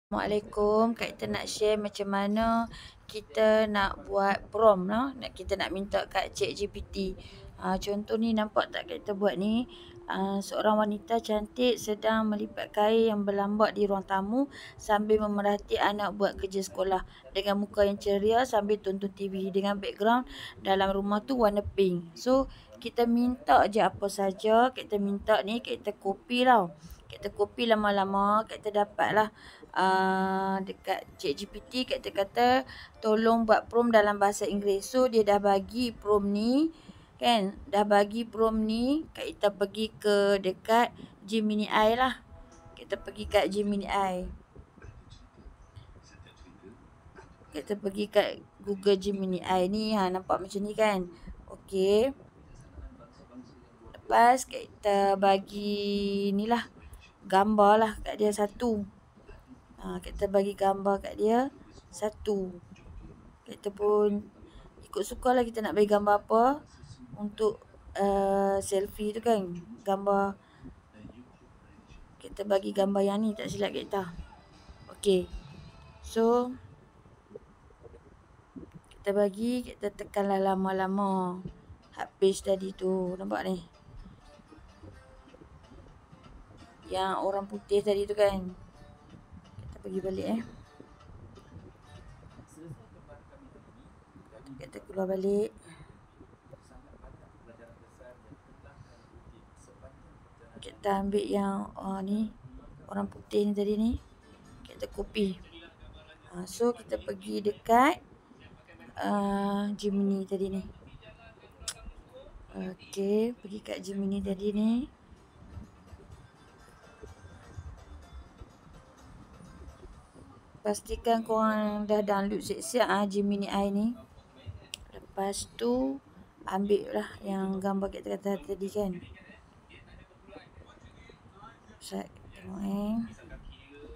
Assalamualaikum. Kak kita nak share macam mana kita nak buat prompt kita nak minta kat ChatGPT. Contoh ni nampak tak kita buat ni, seorang wanita cantik sedang melipat kain yang berlambak di ruang tamu sambil memerhati anak buat kerja sekolah dengan muka yang ceria sambil tonton TV dengan background dalam rumah tu warna pink. So kita minta je apa saja, kita minta ni kita copy tau. Kita copy lama-lama, kita dapatlah dekat ChatGPT, kita kata tolong buat prompt dalam bahasa Inggeris. So dia dah bagi prompt ni kan, dah bagi prompt ni, kita pergi ke dekat Gemini AI lah. Kita pergi kat Gemini AI. Kita pergi kat Google Gemini AI ni, nampak macam ni kan. Okey. Lepas kita bagi ni lah, gambar lah kat dia satu. Kita bagi gambar kat dia satu. Kita pun ikut suka lah kita nak bagi gambar apa untuk selfie tu kan. Gambar, kita bagi gambar yang ni tak silap kita. Okey. So kita bagi, kita tekanlah lama-lama habis tadi tu. Nampak ni, yang orang putih tadi tu kan. Kita pergi balik Kita keluar balik. Kita ambil yang ni, orang putih ni tadi ni. Kita copy. So kita pergi dekat Gemini tadi ni. Okey, pergi kat Gemini tadi ni. Pastikan korang dah download siap-siap Gemini AI ni. Lepas tu ambil lah yang gambar kita kata tadi kan. Tengok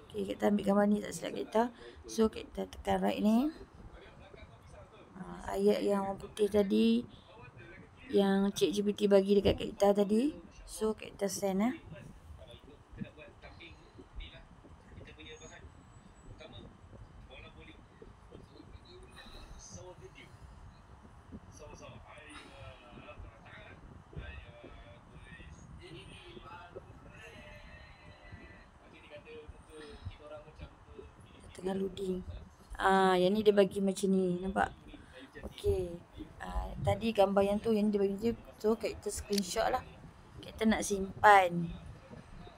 Okay, kita ambil gambar ni tak silap kita. So kita tekan right ni. Ayat yang warna putih tadi yang ChatGPT bagi dekat kita tadi. So kita send tengah loading. Yang ni dia bagi macam ni, nampak? Okey. Tadi gambar yang dia bagi je. So kita screenshot lah. Kita nak simpan.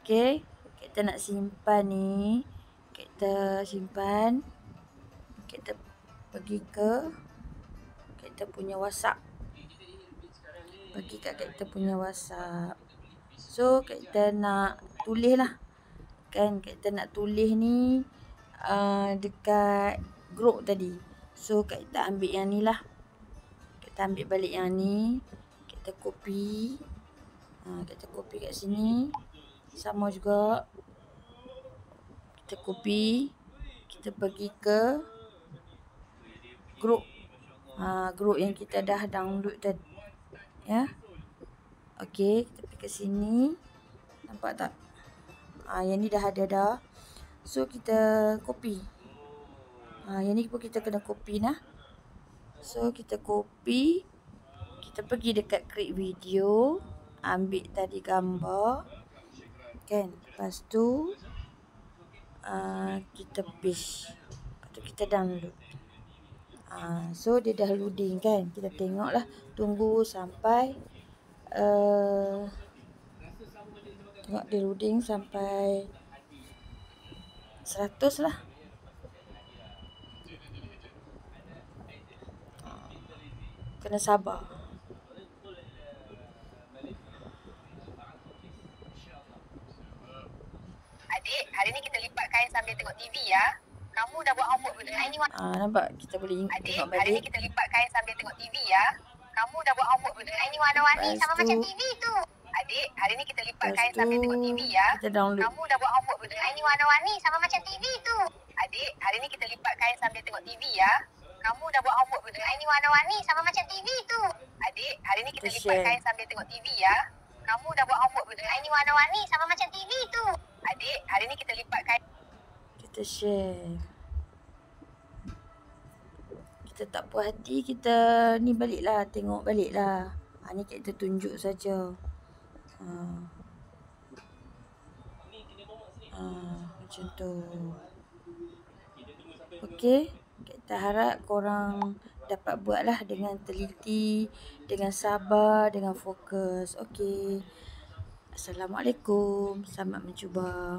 Okey. Kita nak simpan ni. Kita simpan. Kita pergi ke kita punya WhatsApp. Pergi kat kita punya WhatsApp. So kita nak tulis lah. Kan kita nak tulis ni dekat group tadi. So kita ambil yang ni lah. Kita ambil balik yang ni. Kita copy. Kita copy kat sini. Sama juga. Kita copy. Kita pergi ke group. Group yang kita dah download tadi. Ya. Okey, kita pergi ke sini. Nampak tak? Yang ni dah ada dah. So kita copy. Yang ni pun kita kena copy nah. So kita copy. Kita pergi dekat create video. Ambil tadi gambar. Kan. Lepas tu kita paste. Lepas tu kita download. So dia dah loading kan. Kita tengok lah. Tunggu sampai tengok dia loading sampai 100 lah. Kena sabar. Adik, hari ni kita lipat kain sambil tengok TV ya. Kamu dah buat homework belum? Nampak? Kita boleh Adik, tengok hari ni balik. kita lipat kain sambil tengok TV ya. Kamu dah buat homework belum? Ini warna-warni sama macam TV tu. Adik, hari ni kita lipat kain sambil tengok TV ya. Kita download. Kamu dah buat homework belum? Ini warna-warni sama macam TV tu. Adik, hari ni kita lipat kain sambil tengok TV ya. Kamu dah buat homework belum? Ini warna-warni sama macam TV tu. Adik, hari ni kita lipat kain sambil tengok TV ya. Kamu dah buat homework belum? Ini warna-warni sama macam TV tu. Adik, hari ni kita lipat kain. Kita share. Kita tak puas hati, kita ni baliklah, tengok baliklah. Ni kita tunjuk saja. Macam tu. Okey, kita harap korang dapat buatlah dengan teliti, dengan sabar, dengan fokus. Okey. Assalamualaikum. Selamat mencuba.